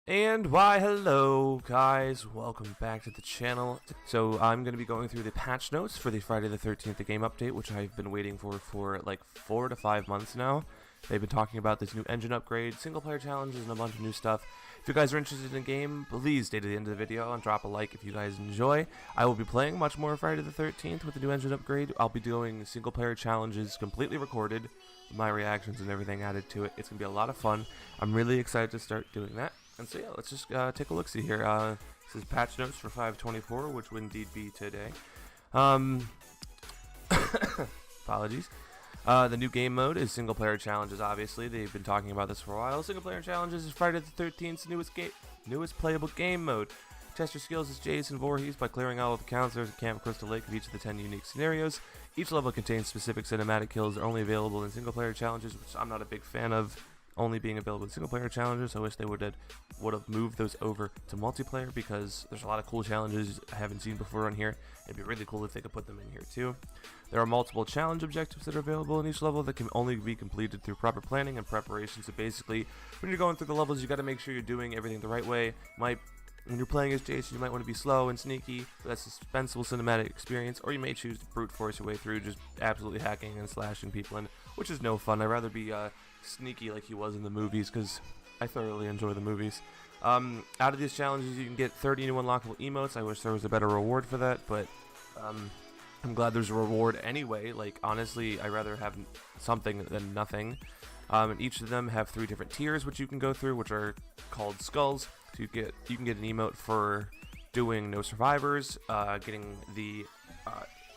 And why hello guys, welcome back to the channel. So I'm going to be going through the patch notes for the Friday the 13th game update, which I've been waiting for like 4 to 5 months now. They've been talking about this new engine upgrade, single player challenges, and a bunch of new stuff. If you guys are interested in the game, please stay to the end of the video and drop a like if you guys enjoy. I will be playing much more Friday the 13th with the new engine upgrade. I'll be doing single player challenges completely recorded, with my reactions and everything added to it. It's going to be a lot of fun. I'm really excited to start doing that. And so yeah, let's just take a look-see here. This is patch notes for 5.24, which would indeed be today. Apologies. The new game mode is single player challenges, obviously. They've been talking about this for a while. Single player challenges is Friday the 13th's newest playable game mode. Test your skills as Jason Voorhees by clearing all of the counselors at Camp Crystal Lake of each of the 10 unique scenarios. Each level contains specific cinematic kills that are only available in single player challenges, which I'm not a big fan of. Only being available in single player challenges. I wish they would have moved those over to multiplayer, because there's a lot of cool challenges I haven't seen before on here. It'd be really cool if they could put them in here too. There are multiple challenge objectives that are available in each level that can only be completed through proper planning and preparation. So basically, when you're going through the levels, you got to make sure you're doing everything the right way. When you're playing as Jason, you might want to be slow and sneaky for that suspenseful cinematic experience, or you may choose to brute force your way through, just absolutely hacking and slashing people in, which is no fun. I'd rather be sneaky like he was in the movies, because I thoroughly enjoy the movies. Out of these challenges, you can get 30 new unlockable emotes. I wish there was a better reward for that, but I'm glad there's a reward anyway. Like, honestly, I'd rather have something than nothing. And each of them have 3 different tiers which you can go through, which are called skulls. So you can get an emote for doing no survivors, getting the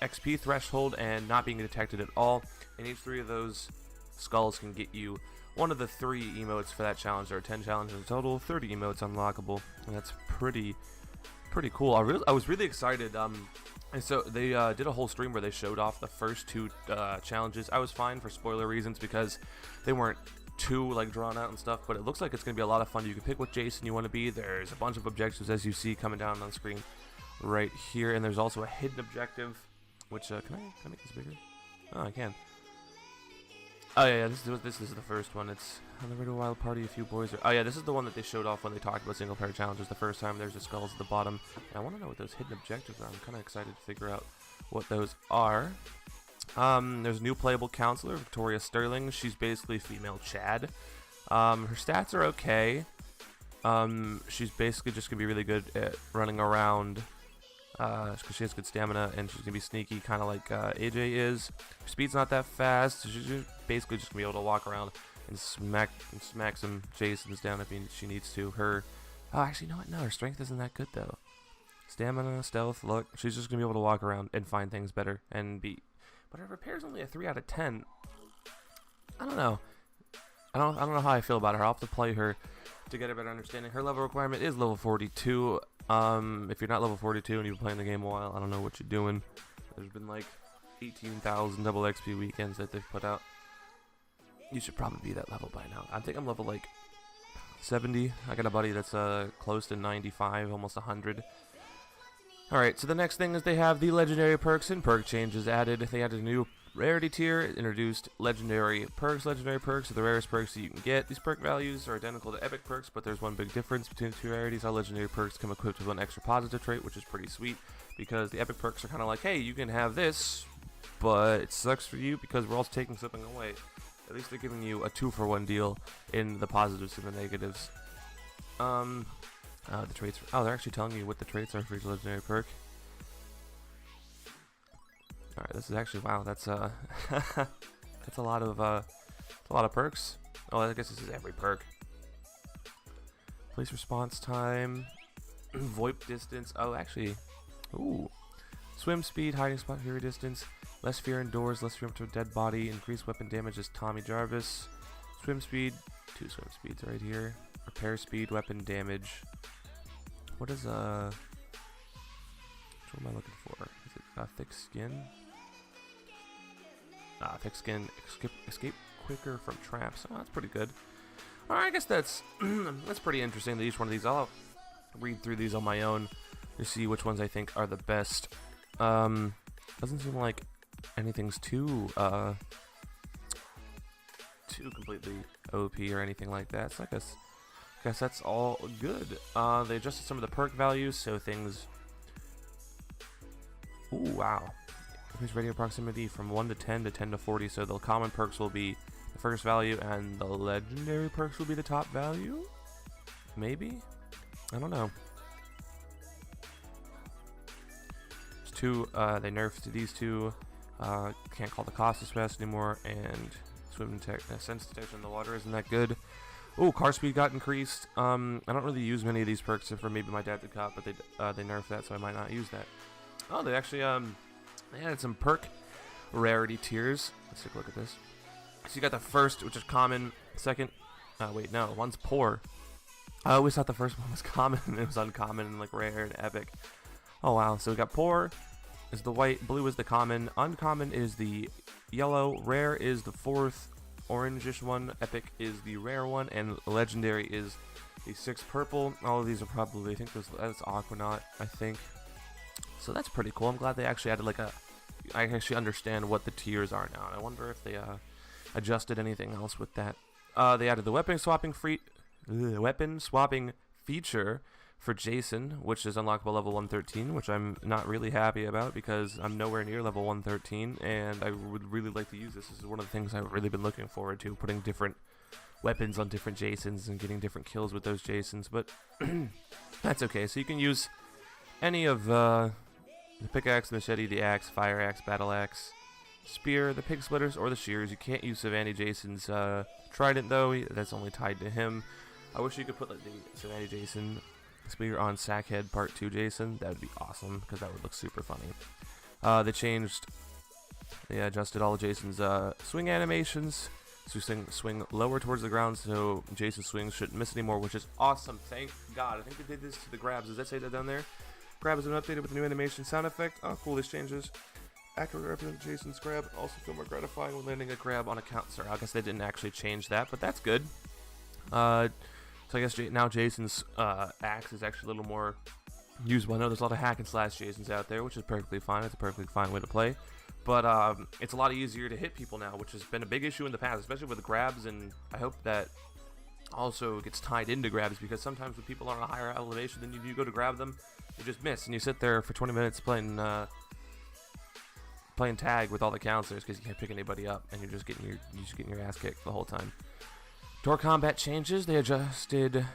XP threshold, and not being detected at all. And each 3 of those skulls can get you one of the 3 emotes for that challenge. There are 10 challenges in total, 30 emotes unlockable, and that's pretty cool. I was really excited. And so they did a whole stream where they showed off the first 2 challenges. I was fine for spoiler reasons because they weren't too like drawn out and stuff, but it looks like it's gonna be a lot of fun. You can pick what Jason you want to be. There's a bunch of objectives, as you see coming down on the screen right here, and there's also a hidden objective, which can I make this bigger? Oh, I can. Oh yeah, this is the first one. It's on the way to a wild party. A few boys are. Oh yeah, this is the one that they showed off when they talked about single player challenges the first time. There's the skulls at the bottom. And I want to know what those hidden objectives are. I'm kind of excited to figure out what those are. There's a new playable counselor, Victoria Sterling. She's basically female Chad. Her stats are okay. She's basically just gonna be really good at running around, because she has good stamina, and she's gonna be sneaky, kind of like AJ is. Her speed's not that fast. So she's basically just gonna be able to walk around and smack some Jasons down if she needs to. Actually, you know what? No, her strength isn't that good though. Stamina, stealth, luck. She's just gonna be able to walk around and find things better and be. But her repair's only a 3 out of 10. I don't know. I don't know how I feel about her. I'll have to play her to get a better understanding. Her level requirement is level 42. If you're not level 42 and you've been playing the game a while, I don't know what you're doing. There's been like 18,000 double XP weekends that they've put out. You should probably be that level by now. I think I'm level like 70. I got a buddy that's close to 95, almost 100. Alright, so the next thing is they have the legendary perks and perk changes added. They added a new rarity tier, introduced legendary perks. Legendary perks are the rarest perks that you can get. These perk values are identical to epic perks, but there's one big difference between the 2 rarities. Our legendary perks come equipped with 1 extra positive trait, which is pretty sweet, because the epic perks are kind of like, hey, you can have this, but it sucks for you because we're also taking something away. At least they're giving you a 2-for-1 deal in the positives and the negatives. The traits. Oh, they're actually telling you what the traits are for each legendary perk. All right, this is actually wow. That's that's a lot of perks. Oh, I guess this is every perk. Police response time, VoIP distance. Oh, actually, ooh, swim speed, hiding spot, fury distance, less fear indoors, less fear to a dead body, increased weapon damage as Tommy Jarvis. Swim speed, 2 swim speeds right here. Repair speed, weapon damage. What is what am I looking for? Is it thick skin? Thick skin, escape quicker from traps. Oh, that's pretty good. Alright, I guess that's that's pretty interesting that each one of these. I'll read through these on my own to see which ones I think are the best. Doesn't seem like anything's too completely OP or anything like that. So I guess guess that's all good. They adjusted some of the perk values, so things... Ooh, wow. Increase radio proximity from 1 to 10 to 10 to 40, so the common perks will be the first value, and the legendary perks will be the top value? Maybe? I don't know. There's two, they nerfed these two. Can't call the cost as fast anymore, and swim sense detection in the water isn't that good. Oh, car speed got increased. I don't really use many of these perks except for maybe my dad the cop, but they nerfed that, so I might not use that. Oh, they actually they added some perk rarity tiers. Let's take a look at this. So you got the first, which is common. Second, wait, no, one's poor. I always thought the first one was common, and it was uncommon and like rare and epic. Oh wow, so we got poor is the white, blue is the common, uncommon is the yellow, rare is the fourth orangish one, epic is the rare one, and legendary is the sixth purple. All of these are probably, I think that's Aquanaut, I think. So that's pretty cool. I'm glad they actually added like I actually understand what the tiers are now, and I wonder if they adjusted anything else with that. They added the weapon swapping feature for Jason, which is unlockable level 113, which I'm not really happy about because I'm nowhere near level 113, and I would really like to use this. This is one of the things I've really been looking forward to, putting different weapons on different Jasons and getting different kills with those Jasons, but that's okay. So you can use any of the pickaxe, the machete, the axe, fire axe, battle axe, spear, the pig splitters, or the shears. You can't use Savannah Jason's trident, though. That's only tied to him. I wish you could put like the Savannah Jason spear on Sackhead Part 2 Jason. That would be awesome, because that would look super funny. They adjusted all of Jason's swing animations. So swing lower towards the ground, so Jason's swings shouldn't miss anymore, which is awesome. Thank God. I think they did this to the grabs. Does that say that down there? Grab has been updated with a new animation sound effect. Oh, cool, this changes. Accurate represent Jason's grab. Also feel more gratifying when landing a grab on a counter. I guess they didn't actually change that, but that's good. So I guess now Jason's axe is actually a little more usable. I know there's a lot of hack and slash Jasons out there, which is perfectly fine. It's a perfectly fine way to play. But it's a lot easier to hit people now, which has been a big issue in the past, especially with the grabs, and I hope that also gets tied into grabs, because sometimes when people are on a higher elevation than you go to grab them, you just miss, and you sit there for 20 minutes playing tag with all the counselors because you can't pick anybody up, and you're just getting your ass kicked the whole time. Door combat changes. They adjusted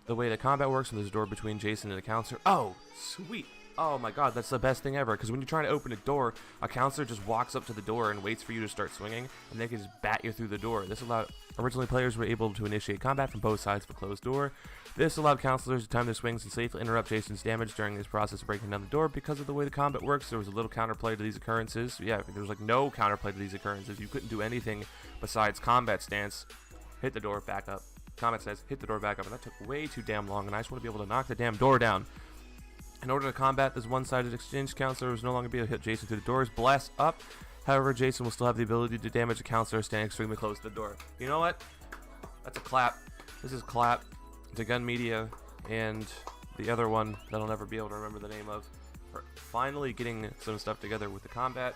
the way the combat works, and there's a door between Jason and the counselor. Oh, sweet. Oh my god, that's the best thing ever, because when you're trying to open a door, a counselor just walks up to the door and waits for you to start swinging, and they can just bat you through the door. This allowed, originally players were able to initiate combat from both sides of a closed door. This allowed counselors to time their swings and safely interrupt Jason's damage during this process of breaking down the door. Because of the way the combat works, there was a little counterplay to these occurrences. Yeah, there was like no counterplay to these occurrences. You couldn't do anything besides combat stance, hit the door, back up. Combat stance, hit the door, back up, and that took way too damn long, and I just want to be able to knock the damn door down. In order to combat this one-sided exchange, counselors no longer be able to hit Jason through the doors. Blast up. However, Jason will still have the ability to damage a counselor standing extremely close to the door. You know what? That's a clap. This is clap to Gun Media and the other one that I'll never be able to remember the name of, for finally getting some stuff together with the combat.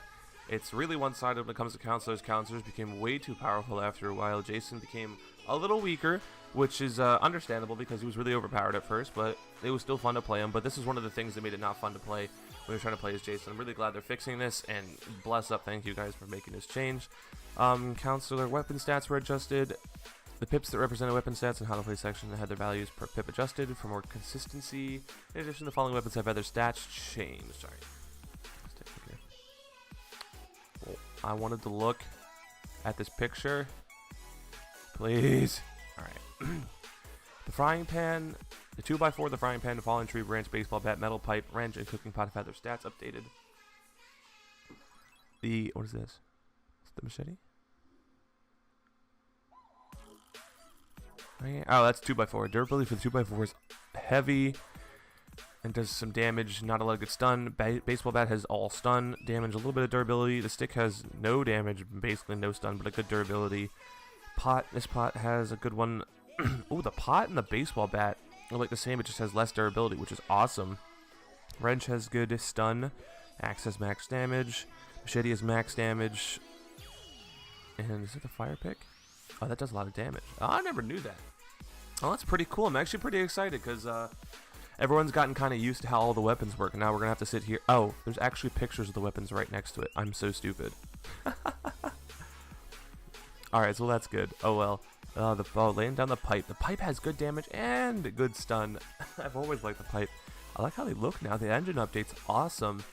It's really one-sided when it comes to counselors. Counselors became way too powerful after a while. Jason became a little weaker, which is understandable because he was really overpowered at first, but it was still fun to play him. But this is one of the things that made it not fun to play when you're trying to play as Jason. I'm really glad they're fixing this, and bless up, thank you guys for making this change. Counselor weapon stats were adjusted. The pips that represented weapon stats and how to play section had their values per pip adjusted for more consistency. In addition, the following weapons have had their stats changed. Sorry. Let's take a look here. Well, I wanted to look at this picture. Please. Alright. The frying pan, the 2x4, the frying pan, the falling tree branch, baseball bat, metal pipe, wrench, and cooking pot have had their stats updated. What is this? Is it the machete? Oh, that's 2x4. Durability for the 2x4 is heavy and does some damage. Not a lot of good stun. Baseball bat has all stun damage, a little bit of durability. The stick has no damage, basically no stun, but a good durability. Pot, this pot has a good one. Oh, the pot and the baseball bat are like the same, it just has less durability, which is awesome. Wrench has good stun. Axe has max damage. Machete has max damage. And is it the fire pick? Oh, that does a lot of damage. Oh, I never knew that. Oh, that's pretty cool. I'm actually pretty excited because everyone's gotten kind of used to how all the weapons work, and now we're gonna have to sit here. Oh, there's actually pictures of the weapons right next to it. I'm so stupid. All right, so that's good. Oh well. Laying down the pipe. The pipe has good damage and good stun. I've always liked the pipe. I like how they look now. The engine update's awesome.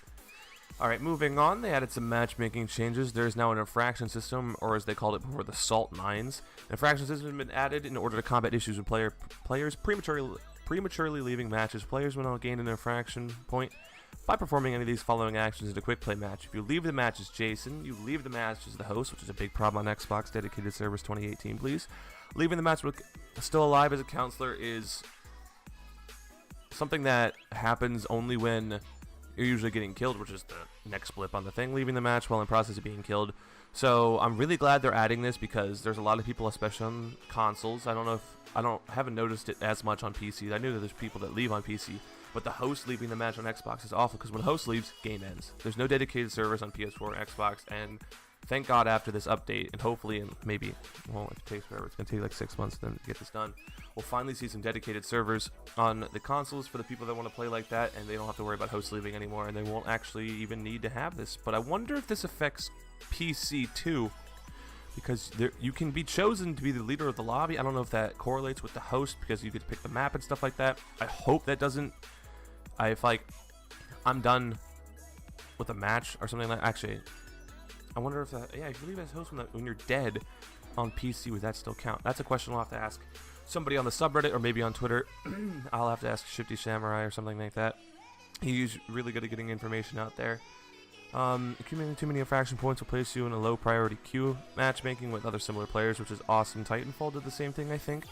Alright, moving on, they added some matchmaking changes. There is now an infraction system, or as they called it before, the Salt Mines. An infraction system has been added in order to combat issues with players prematurely leaving matches. Players will now gain an infraction point by performing any of these following actions in a quick play match. If you leave the match as Jason, you leave the match as the host, which is a big problem on Xbox dedicated servers 2018, please. Leaving the match with still alive as a counselor is something that happens only when you're usually getting killed, which is the next blip on the thing, leaving the match while in process of being killed. So I'm really glad they're adding this because there's a lot of people, especially on consoles. Haven't noticed it as much on PC. I knew that there's people that leave on PC, but the host leaving the match on Xbox is awful because when the host leaves, game ends. There's no dedicated servers on PS4 or Xbox, and thank God after this update, and hopefully, and maybe, well, it takes forever. It's gonna take like 6 months then to get this done. We'll finally see some dedicated servers on the consoles for the people that want to play like that, and they don't have to worry about hosts leaving anymore, and they won't actually even need to have this. But I wonder if this affects PC too, because you can be chosen to be the leader of the lobby. I don't know if that correlates with the host because you get to pick the map and stuff like that. I hope that doesn't. If like I'm done with a match or something like. Actually, I wonder if that. Yeah, if you leave as host when you're dead on PC, would that still count? That's a question we'll have to ask somebody on the subreddit or maybe on Twitter. I'll have to ask Shifty Samurai or something like that. He's really good at getting information out there. Accumulating too many infraction points will place you in a low priority queue matchmaking with other similar players, which is awesome. Titanfall did the same thing, I think,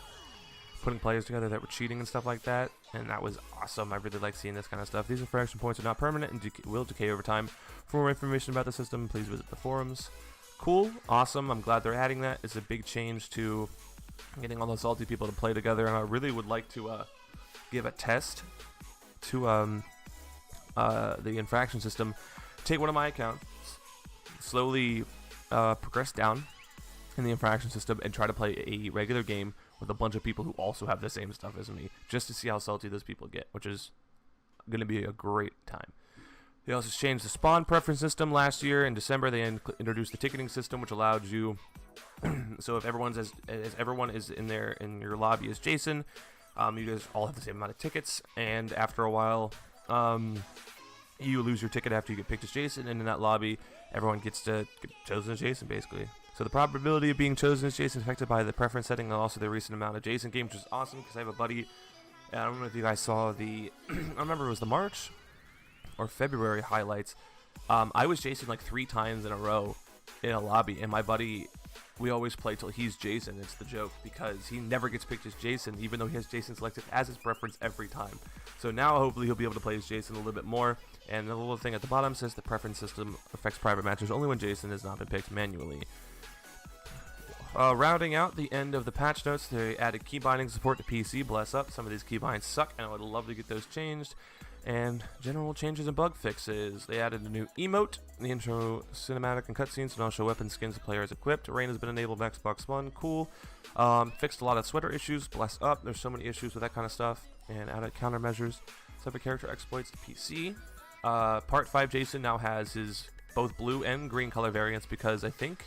putting players together that were cheating and stuff like that, and that was awesome. I really like seeing this kind of stuff. These infraction points are not permanent and will decay over time. For more information about the system, please visit the forums. Cool, awesome. I'm glad they're adding that. It's a big change to getting all the salty people to play together, and I really would like to give a test to the infraction system. Take one of my accounts, slowly progress down in the infraction system, and try to play a regular game with a bunch of people who also have the same stuff as me, just to see how salty those people get, which is going to be a great time. They also changed the spawn preference system last year. In December, they introduced the ticketing system, which allowed you. So if everyone is in your lobby as Jason, you guys all have the same amount of tickets, and after a while, you lose your ticket after you get picked as Jason, and in that lobby, everyone gets to get chosen as Jason, basically. So the probability of being chosen as Jason is affected by the preference setting and also the recent amount of Jason games, which is awesome because I have a buddy. I don't know if you guys saw the. I remember it was the March or February highlights. I was Jason like 3 times in a row in a lobby, and my buddy, we always play till he's Jason. It's the joke because he never gets picked as Jason, even though he has Jason selected as his preference every time. So now hopefully he'll be able to play as Jason a little bit more. And the little thing at the bottom says the preference system affects private matches only when Jason has not been picked manually. Rounding out the end of the patch notes, they added key binding support to PC. Bless up. Some of these keybinds suck, and I would love to get those changed. And general changes and bug fixes. They added a new emote, the intro cinematic and cutscenes, and also weapon skins the player is equipped. Rain has been enabled on Xbox One. Cool. Fixed a lot of sweater issues. Bless up. There's so many issues with that kind of stuff. And added countermeasures. Separate character exploits to PC. Part 5 Jason now has his both blue and green color variants because I think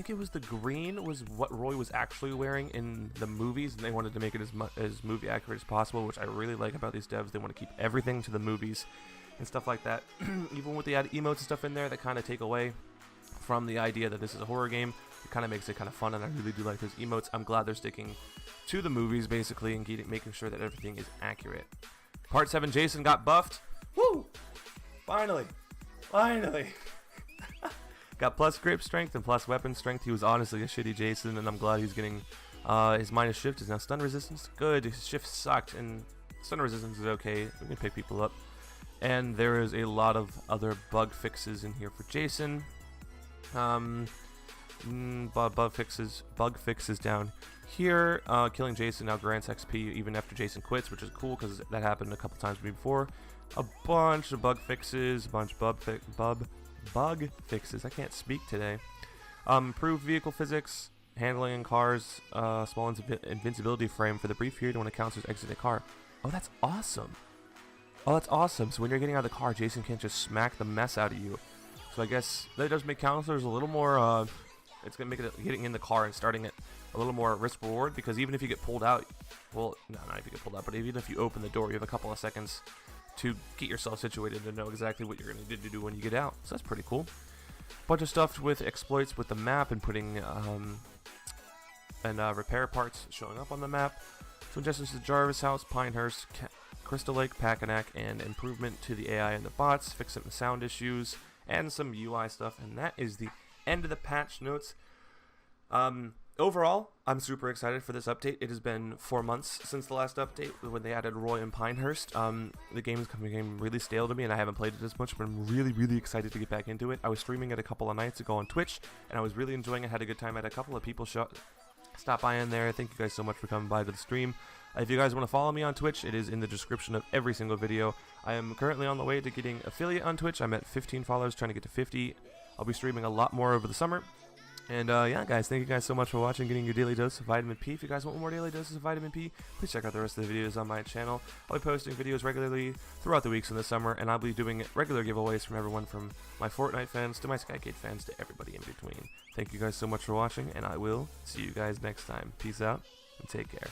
it was the green was what Roy was actually wearing in the movies, and they wanted to make it as movie accurate as possible, which I really like about these devs. They want to keep everything to the movies and stuff like that. Even with the added emotes and stuff in there that kind of take away from the idea that this is a horror game, it kind of makes it kind of fun, and I really do like those emotes. I'm glad they're sticking to the movies basically and making sure that everything is accurate. Part 7 Jason got buffed. Woo! Finally! Got plus grip strength and plus weapon strength. He was honestly a shitty Jason, and I'm glad he's getting his minus shift is now stun resistance. Good. His shift sucked, and stun resistance is okay. We can pick people up. And there is a lot of other bug fixes in here for Jason. Bug fixes down here. Killing Jason now grants XP even after Jason quits, which is cool because that happened a couple times before. A bunch of bug fixes, bug fixes. I can't speak today. Improved vehicle physics, handling in cars, small invincibility frame for the brief period when a counselor's exiting a car. Oh, that's awesome. Oh, that's awesome. So when you're getting out of the car, Jason can't just smack the mess out of you. So I guess that does make counselors a little more, it's going to make it getting in the car and starting it a little more risk reward, because even if you get pulled out, well, no, not if you get pulled out, but even if you open the door, you have a couple of seconds to get yourself situated to know exactly what you're going to do when you get out. So that's pretty cool. Bunch of stuff with exploits with the map and putting repair parts showing up on the map. So adjustments to Jarvis House, Pinehurst, Crystal Lake, Packanack, and improvement to the AI and the bots, fixing the sound issues, and some UI stuff. And that is the end of the patch notes. Overall, I'm super excited for this update. It has been 4 months since the last update when they added Roy and Pinehurst. The game is becoming really stale to me, and I haven't played it as much, but I'm really, really excited to get back into it. I was streaming it a couple of nights ago on Twitch, and I was really enjoying it. Had a good time. I had a couple of people stop by in there. Thank you guys so much for coming by to the stream. If you guys want to follow me on Twitch, it is in the description of every single video. I am currently on the way to getting affiliate on Twitch. I'm at 15 followers, trying to get to 50. I'll be streaming a lot more over the summer. And yeah, guys, thank you guys so much for watching, getting your daily dose of vitamin P. If you guys want more daily doses of vitamin P, please check out the rest of the videos on my channel. I'll be posting videos regularly throughout the weeks in the summer, and I'll be doing regular giveaways from everyone from my Fortnite fans to my Skycade fans to everybody in between. Thank you guys so much for watching, and I will see you guys next time. Peace out, and take care.